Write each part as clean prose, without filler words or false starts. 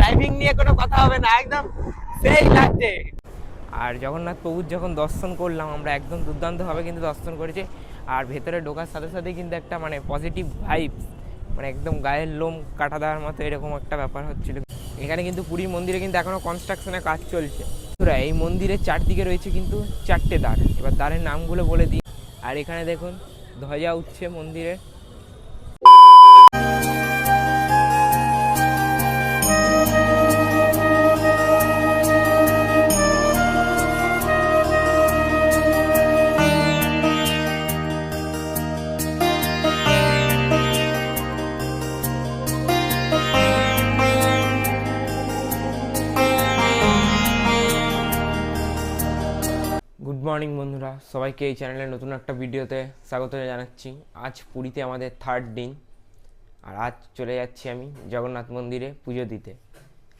Driving নিয়ে কোনো কথা হবে না, একদম সেই লাগছে। আর জগন্নাথ প্রভুর যখন দর্শন করলাম আমরা, একদম দুর্দান্তভাবে কিন্তু দর্শন করেছি। আর ভেতরে ঢোকার সাথে সাথে কিন্তু একটা মানে পজিটিভ ভাইবস, মানে একদম গায়ের লোম কাটা দেওয়ার মতো এরকম একটা ব্যাপার হচ্ছিল। এখানে কিন্তু পুরী মন্দিরে কিন্তু এখনও কনস্ট্রাকশনের কাজ চলছে। এই মন্দিরের চারদিকে রয়েছে কিন্তু চারটে দ্বার, এবার দ্বারের নামগুলো বলে দিই। আর এখানে দেখুন ধ্বজা উঠছে মন্দিরের। গুড মর্নিং বন্ধুরা, সবাইকে এই চ্যানেলের নতুন একটা ভিডিওতে স্বাগত জানাচ্ছি। আজ পুরীতে আমাদের থার্ড দিন, আর আজ চলে যাচ্ছি আমি জগন্নাথ মন্দিরে পুজো দিতে।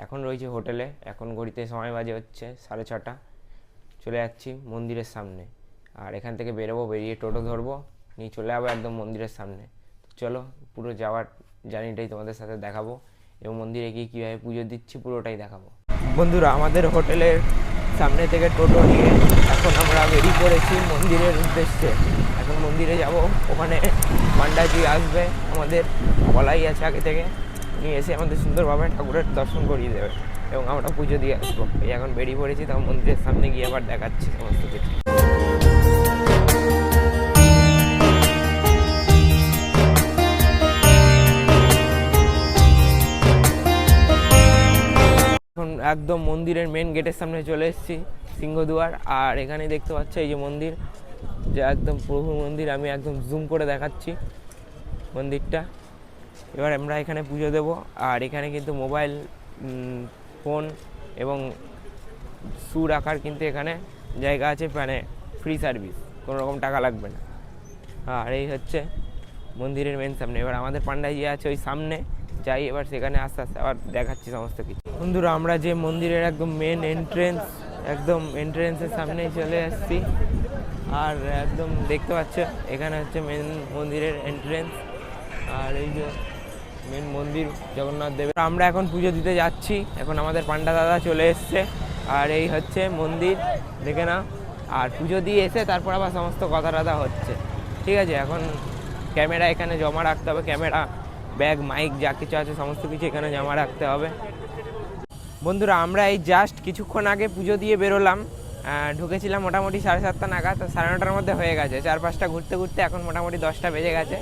এখন রয়েছে হোটেলে, এখন ঘড়িতে সময় বাজে হচ্ছে 6:30। চলে যাচ্ছি মন্দিরের সামনে, আর এখান থেকে বেরোবো, বেরিয়ে টোটো ধরবো, নিয়ে চলে যাবো একদম মন্দিরের সামনে। তো চলো পুরো যাওয়ার জার্নিটাই তোমাদের সাথে দেখাবো, এবং মন্দিরে গিয়ে কীভাবে পুজো দিচ্ছি পুরোটাই দেখাবো। বন্ধুরা, আমাদের হোটেলের সামনে থেকে টোটো নিয়ে এখন আমরা বেরিয়ে পড়েছি মন্দিরের উদ্দেশ্যে। এখন মন্দিরে যাব, ওখানে পান্ডাজি আসবে, আমাদের বলাই আছে আগে থেকে, নিয়ে এসে আমাদের সুন্দরভাবে ঠাকুরের দর্শন করিয়ে দেবে এবং আমরা পুজো দিয়ে আসবো। এই এখন বেরিয়ে পড়েছি, তখন মন্দিরের সামনে গিয়ে আবার দেখাচ্ছি সমস্ত কিছু। এখন একদম মন্দিরের মেন গেটের সামনে চলে এসেছি, সিংহদুয়ার। আর এখানে দেখতে পাচ্ছ এই যে মন্দির, যে একদম প্রভু মন্দির, আমি একদম জুম করে দেখাচ্ছি মন্দিরটা। এবার আমরা এখানে পুজো দেব। আর এখানে কিন্তু মোবাইল, ফোন এবং শু রাখার কিন্তু এখানে জায়গা আছে, মানে ফ্রি সার্ভিস, কোনো রকম টাকা লাগবে না। আর এই হচ্ছে মন্দিরের মেন সামনে। এবার আমাদের পান্ডাজি আছে ওই সামনে, যাই এবার সেখানে আস্তে আস্তে আবার দেখাচ্ছি সমস্ত কিছু। বন্ধুরা, আমরা যে মন্দিরের একদম মেন এন্ট্রেন্স, একদম এন্ট্রেন্সের সামনেই চলে আসছি। আর একদম দেখতে পাচ্ছ এখানে হচ্ছে মেন মন্দিরের এন্ট্রেন্স, আর এই যে মেন মন্দির জগন্নাথ দেবের। আমরা এখন পুজো দিতে যাচ্ছি, এখন আমাদের পান্ডা দাদা চলে এসছে। আর এই হচ্ছে মন্দির, দেখে না। আর পুজো দিয়ে এসে তারপর আবার সমস্ত কথা টথা হচ্ছে, ঠিক আছে। এখন ক্যামেরা এখানে জমা রাখতে হবে, ক্যামেরা, ব্যাগ, মাইক যা কিছু আছে সমস্ত কিছু এখানে জমা রাখতে হবে। বন্ধুরা, আমরা এই জাস্ট কিছুক্ষণ আগে পুজো দিয়ে বেরোলাম, ঢুকেছিলাম মোটামুটি 7:30 নাগাদ, 9:30টার মধ্যে হয়ে গেছে। 4-5টা ঘুরতে ঘুরতে এখন মোটামুটি 10টা বেজে গেছে।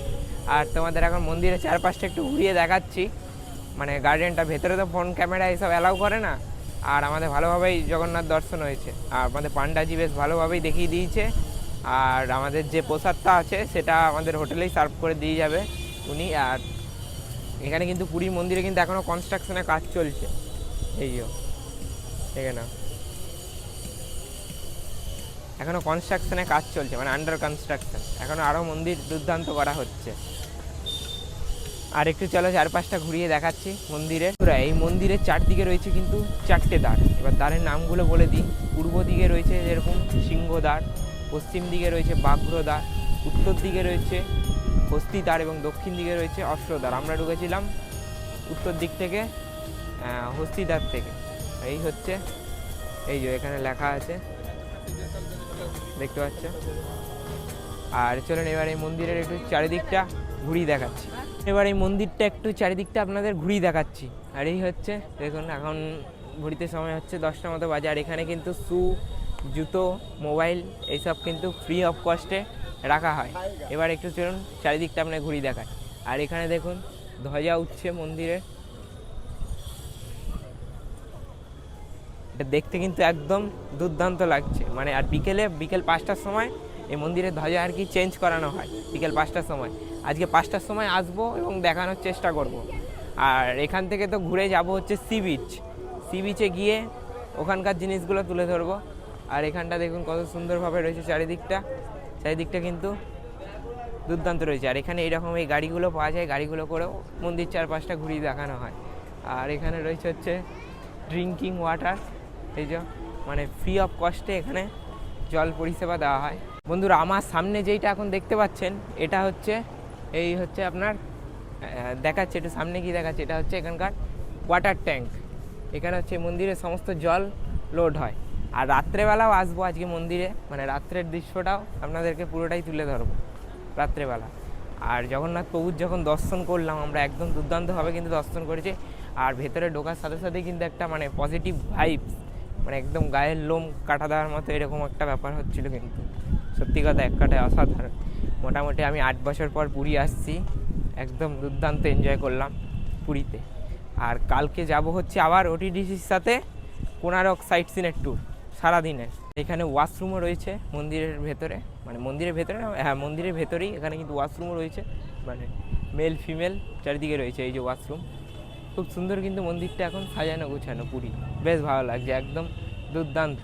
আর তোমাদের এখন মন্দিরের চারপাশটা একটু ঘুরিয়ে দেখাচ্ছি, মানে গার্ডেনটা। ভেতরে তো ফোন ক্যামেরা এইসব অ্যালাউ করে না। আর আমাদের ভালোভাবেই জগন্নাথ দর্শন হয়েছে, আর আমাদের পান্ডাজি বেশ ভালোভাবেই দেখিয়ে দিয়েছে। আর আমাদের যে প্রসাদটা আছে সেটা আমাদের হোটেলেই সার্ভ করে দিয়ে যাবে উনি। আর এখানে কিন্তু পুরী মন্দিরে কিন্তু এখনও কনস্ট্রাকশনের কাজ চলছে, এই যে দেখে না, এখনও কনস্ট্রাকশনের কাজ চলছে, মানে আন্ডার কনস্ট্রাকশন। এখনও আরও মন্দির দুর্দান্ত করা হচ্ছে। আর একটু চলো চারপাশটা ঘুরিয়ে দেখাচ্ছি মন্দিরে। এই মন্দিরের চারদিকে রয়েছে কিন্তু চারটে দ্বার, এবার দ্বারের নামগুলো বলে দিই। পূর্ব দিকে রয়েছে যেরকম সিংহদ্বার, পশ্চিম দিকে রয়েছে বাঘ্রদ্বার, উত্তর দিকে রয়েছে হস্তিদ্বার এবং দক্ষিণ দিকে রয়েছে অশ্বদ্বার। আমরা ঢুকেছিলাম উত্তর দিক থেকে, হস্তিদ্বার থেকে। এই হচ্ছে, এই যে এখানে লেখা আছে দেখতে পাচ্ছ। আর চলেন এবার এই মন্দিরের একটু চারিদিকটা ঘুরিয়ে দেখাচ্ছি। এবার এই মন্দিরটা একটু চারিদিকটা আপনাদের ঘুরিয়ে দেখাচ্ছি। আর এই হচ্ছে দেখুন, এখন ঘুরিতে সময় হচ্ছে 10টা মতো বাজে। আর এখানে কিন্তু শু, জুতো, মোবাইল এইসব কিন্তু ফ্রি অফ কস্টে রাখা হয়। এবার একটু চলুন চারিদিকটা আপনার ঘুরিয়ে দেখায়। আর এখানে দেখুন ধ্বজা উঠছে মন্দিরে, এটা দেখতে কিন্তু একদম দুর্দান্ত লাগছে, মানে। আর বিকেল 5টার সময় এই মন্দিরের ধ্বজা আর কি চেঞ্জ করানো হয়, বিকেল 5টার সময়। আজকে 5টার সময় আসবো এবং দেখানোর চেষ্টা করব। আর এখান থেকে তো ঘুরে যাব হচ্ছে সি বিচে গিয়ে ওখানকার জিনিসগুলো তুলে ধরবো। আর এখানটা দেখুন কত সুন্দরভাবে রয়েছে চারিদিকটা কিন্তু দুর্দান্ত রয়েছে। আর এখানে এইরকম এই গাড়িগুলো পাওয়া যায়, গাড়িগুলো করেও মন্দির চারপাশটা ঘুরিয়ে দেখানো হয়। আর এখানে রয়েছে হচ্ছে ড্রিঙ্কিং ওয়াটার, এই যে মানে ফ্রি অফ কস্টে এখানে জল পরিষেবা দেওয়া হয়। বন্ধুরা, আমার সামনে যেইটা এখন দেখতে পাচ্ছেন, এটা হচ্ছে এই হচ্ছে আপনার দেখাচ্ছে, একটু সামনে গিয়ে দেখাচ্ছে, এটা হচ্ছে এখানকার ওয়াটার ট্যাঙ্ক। এখানে হচ্ছে মন্দিরে সমস্ত জল লোড হয়। আর রাত্রেবেলাও আসবো আজকে মন্দিরে, মানে রাত্রের দৃশ্যটাও আপনাদেরকে পুরোটাই তুলে ধরবো রাত্রেবেলা। আর জগন্নাথ প্রভুর যখন দর্শন করলাম আমরা, একদম দুর্দান্তভাবে কিন্তু দর্শন করেছি। আর ভেতরে ঢোকার সাথে সাথেই কিন্তু একটা মানে পজিটিভ ভাইবস, মানে একদম গায়ের লোম কাটা দেওয়ার মতো এরকম একটা ব্যাপার হচ্ছিলো। কিন্তু সত্যি কথা এক কাটায় অসাধারণ। মোটামুটি আমি 8 বছর পর পুরী আসছি, একদম দুর্দান্ত এনজয় করলাম পুরীতে। আর কালকে যাব হচ্ছে আবার ওটিডিসির সাথে কোণারক সাইট সিনের ট্যুর সারাদিনের। এখানে ওয়াশরুমও রয়েছে মন্দিরের ভেতরে, মানে মন্দিরের ভেতরে না, হ্যাঁ মন্দিরের ভেতরেই এখানে কিন্তু ওয়াশরুমও রয়েছে, মানে মেল ফিমেল চারিদিকে রয়েছে এই যে ওয়াশরুম। খুব সুন্দর কিন্তু মন্দিরটা এখন সাজানো গোছানো পুরী, বেশ ভালো লাগছে, একদম দুর্দান্ত।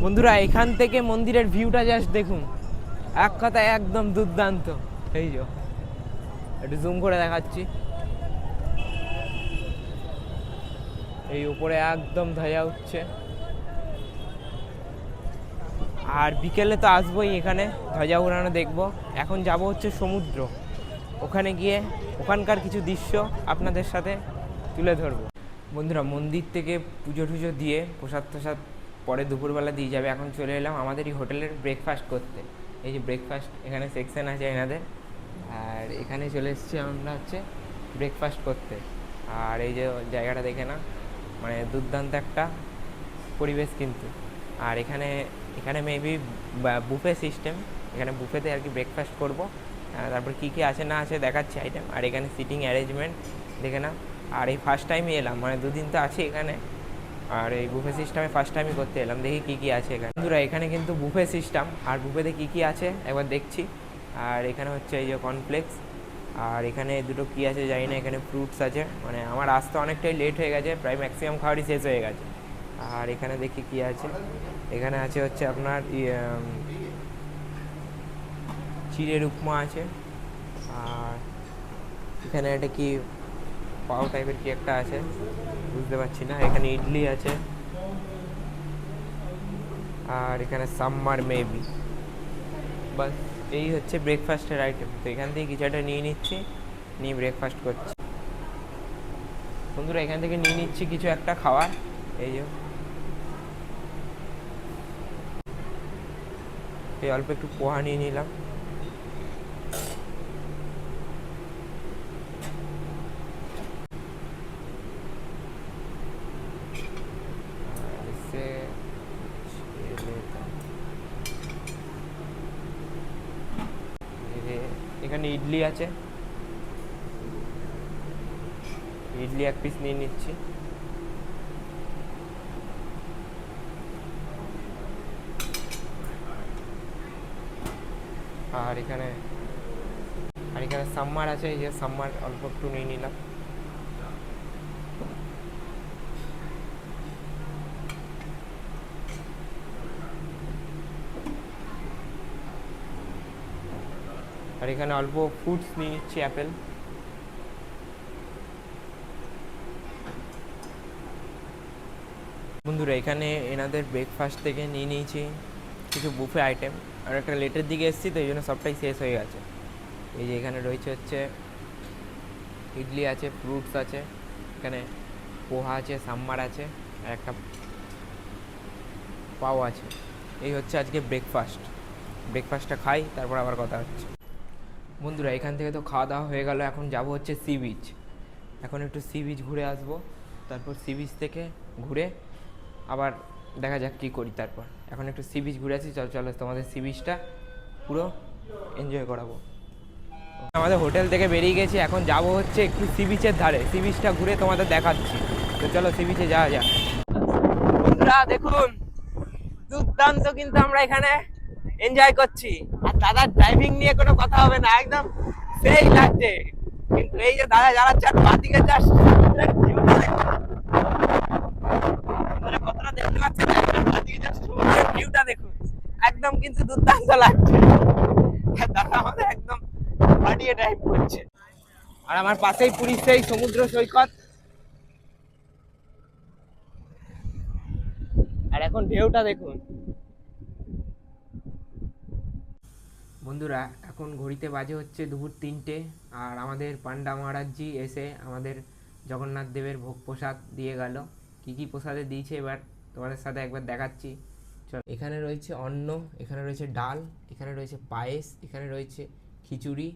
বন্ধুরা এখান থেকে মন্দিরের ভিউটা জাস্ট দেখুন, এক কথায় একদম দুর্দান্ত। এই যে একটু জুম করে দেখাচ্ছি, এই উপরে একদম ধ্বজা উঠছে। আর বিকেলে তো আসবোই এখানে ধ্বজা উড়ানো দেখবো। এখন যাব হচ্ছে সমুদ্র, ওখানে গিয়ে ওখানকার কিছু দৃশ্য আপনাদের সাথে তুলে ধরবো। বন্ধুরা মন্দির থেকে পুজো টুজো দিয়ে প্রসাদ টসাদ পরে দুপুরবেলা দিয়ে যাবে। এখন চলে এলাম আমাদেরই হোটেলের ব্রেকফাস্ট করতে। এই যে ব্রেকফাস্ট এখানে সেকশন আছে এনাদের, আর এখানে চলে এসেছি আমরা হচ্ছে ব্রেকফাস্ট করতে। আর এই যে জায়গাটা দেখে না, মানে দুর্দান্ত একটা পরিবেশ কিন্তু। আর এখানে এখানে মেবি বুফে সিস্টেম, এখানে বুফেতে আর কি ব্রেকফাস্ট করবো। তারপর কী কী আছে না আছে দেখাচ্ছি আইটেম। আর এখানে সিটিং অ্যারেঞ্জমেন্ট দেখে না। আর এই ফার্স্ট টাইমই এলাম, মানে দুদিন তো আছি এখানে, আর এই বুফে সিস্টেমে ফার্স্ট টাইমই করতে এলাম, দেখি কী কী আছে এখানে। বন্ধুরা এখানে কিন্তু বুফে সিস্টেম, আর বুফেতে কী কী আছে একবার দেখছি। আর এখানে হচ্ছে এই যে কর্নফ্লেক্স, আর এখানে দুটো কী আছে জানি না, এখানে ফ্রুটস আছে। মানে আমার আসতে অনেকটাই লেট হয়ে গেছে, প্রায় ম্যাক্সিমাম খাবারই শেষ হয়ে গেছে। আর এখানে দেখি কী আছে, এখানে আছে হচ্ছে আপনার চিড়ের উপমা আছে। আর এখানে একটা কি পাও টাইপের কি একটা আছে, বুঝতে পারছি না। এখানে ইডলি আছে, আর এখানে সাম্বার মেবি। বাস এই হচ্ছে ব্রেকফাস্টের আইটেম। তো এখান থেকে কিছু একটা নিয়ে নিচ্ছি, নিয়ে ব্রেকফাস্ট করছি। বন্ধুরা এখান থেকে নিয়ে নিচ্ছি কিছু একটা খাবার, এই যে এই অল্প একটু পোহা নিয়ে নিলাম। এখানে ইডলি আছে, ইডলি এক পিস নিয়ে নিচ্ছি। আর এখানে সাম্বার আছে, এই যে সাম্বার অল্প একটু নিয়ে নিলাম। আর এখানে অল্প ফ্রুটস নিয়ে নিচ্ছি, অ্যাপেল। বন্ধুরা এখানে এনাদের ব্রেকফাস্ট থেকে নিয়ে নিয়েছি কিছু বুফে আইটেম। আর একটা লেটের দিকে এসেছি, তো এই জন্য সবটাই শেষ হয়ে গেছে। এই যে এখানে রয়েছে হচ্ছে ইডলি আছে, ফ্রুটস আছে, এখানে পোহা আছে, সাম্বার আছে, আর একটা পাও আছে। এই হচ্ছে আজকে ব্রেকফাস্টটা খাই, তারপর আবার কথা হচ্ছে। বন্ধুরা এখান থেকে তো খাওয়া দাওয়া হয়ে গেল, এখন যাব হচ্ছে সি বিচ। এখন একটু সি বিচ ঘুরে আসবো, তারপর সি বিচ থেকে ঘুরে আবার দেখা যাক কী করি। তারপর এখন একটু সি বিচ ঘুরে আসি, চলো তোমাদের সি বিচটা পুরো এনজয় করাবো। আমাদের হোটেল থেকে বেরিয়ে গেছি, এখন যাব হচ্ছে একটু সি বিচের ধারে, সি বিচটা ঘুরে তোমাদের দেখাচ্ছি। তো চলো সি বিচে যাওয়া যাক। বন্ধুরা দেখুন, দুর্দান্ত কিন্তু আমরা এখানে এনজয় করছি। আর দাদার ড্রাইভিং নিয়ে কোনো কথা হবে না, একদম সেই লাগছে। কিন্তু এই যে দাদা চালাচ্ছে, বাদিকে যাস কতটা দেখতে পাচ্ছেন, বাদিকে যাস সমুদ্রের ভিউটা দেখুন, একদম কিন্তু দুর্দান্ত লাগছে। দাদা আমাদের একদম বাড়িয়ে ড্রাইভ করছে। আর আমার পাশেই পুরীর সেই সমুদ্র সৈকত, আর এখন ঢেউটা দেখুন। বন্ধুরা এখন ঘড়িতে বাজে হচ্ছে দুপুর 3টে, আর আমাদের পান্ডা মহারাজজি এসে আমাদের জগন্নাথ দেবের ভোগ প্রসাদ দিয়ে গেল। কী কী প্রসাদে দিয়েছে এবার তোমাদের সাথে একবার দেখাচ্ছি। চল, এখানে রয়েছে অন্ন, এখানে রয়েছে ডাল, এখানে রয়েছে পায়েস, এখানে রয়েছে খিচুড়ি,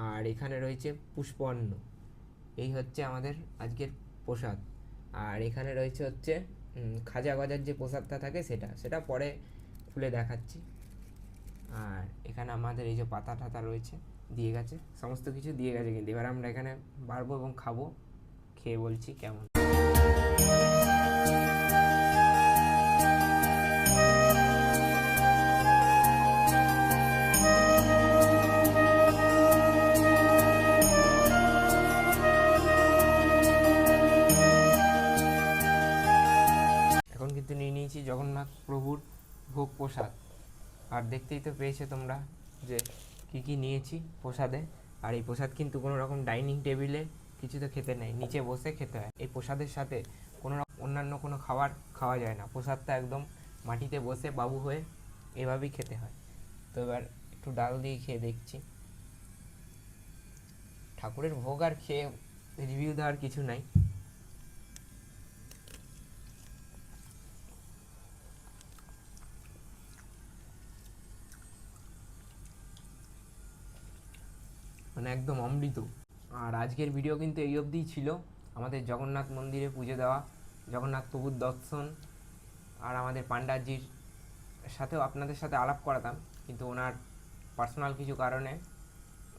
আর এখানে রয়েছে পুষ্প অন্ন। এই হচ্ছে আমাদের আজকের প্রসাদ। আর এখানে রয়েছে হচ্ছে খাজা গজার যে প্রসাদটা থাকে সেটা পরে খুলে দেখাচ্ছি। আর এখানে আমাদের এই যে পাতা টাতা রয়েছে দিয়ে গেছে, সমস্ত কিছু দিয়ে গেছে। কিন্তু এবার আমরা এখানে বাড়বো এবং খাবো, খেয়ে বলছি কেমন। এখন কিন্তু নিয়ে নিয়েছি জগন্নাথ প্রভুর ভোগ প্রসাদ। আর দেখতেই তো পেয়েছো তোমরা যে কী কী নিয়েছি প্রসাদে। আর এই প্রসাদ কিন্তু কোনো রকম ডাইনিং টেবিলে কিছু তো খেতে নেই, নিচে বসে খেতে হয়। এই প্রসাদের সাথে কোনো অন্যান্য কোনো খাবার খাওয়া যায় না। প্রসাদটা একদম মাটিতে বসে বাবু হয়ে এভাবেই খেতে হয়। তো এবার একটু ডাল দিয়ে খেয়ে দেখছি। ঠাকুরের ভোগ আর খেয়ে রিভিউ দেওয়ার কিছু নাই। মানে একদম অমৃত। আর আজকের ভিডিও কিন্তু এই অবধিই ছিল। আমাদের জগন্নাথ মন্দিরে পুজো দেওয়া, জগন্নাথ প্রভুর দর্শন, আর আমাদের পান্ডাজির সাথেও আপনাদের সাথে আলাপ করাতাম, কিন্তু ওনার পার্সোনাল কিছু কারণে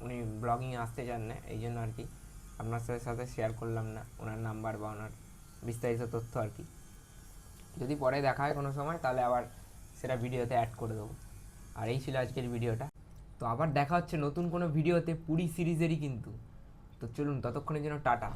উনি ব্লগিংয়ে আসতে চান না, এই জন্য আর কি আপনার সাথে শেয়ার করলাম না ওনার নাম্বার বা ওনার বিস্তারিত তথ্য আর কি। যদি পরে দেখা হয় কোনো সময় তাহলে আবার সেটা ভিডিওতে অ্যাড করে দেবো। আর এই ছিল আজকের ভিডিওটা। তো আবার দেখা হচ্ছে নতুন কোনো ভিডিওতে পুরী সিরিজেরই কিন্তু। তো চলুন, ততক্ষণের জন্য টাটা।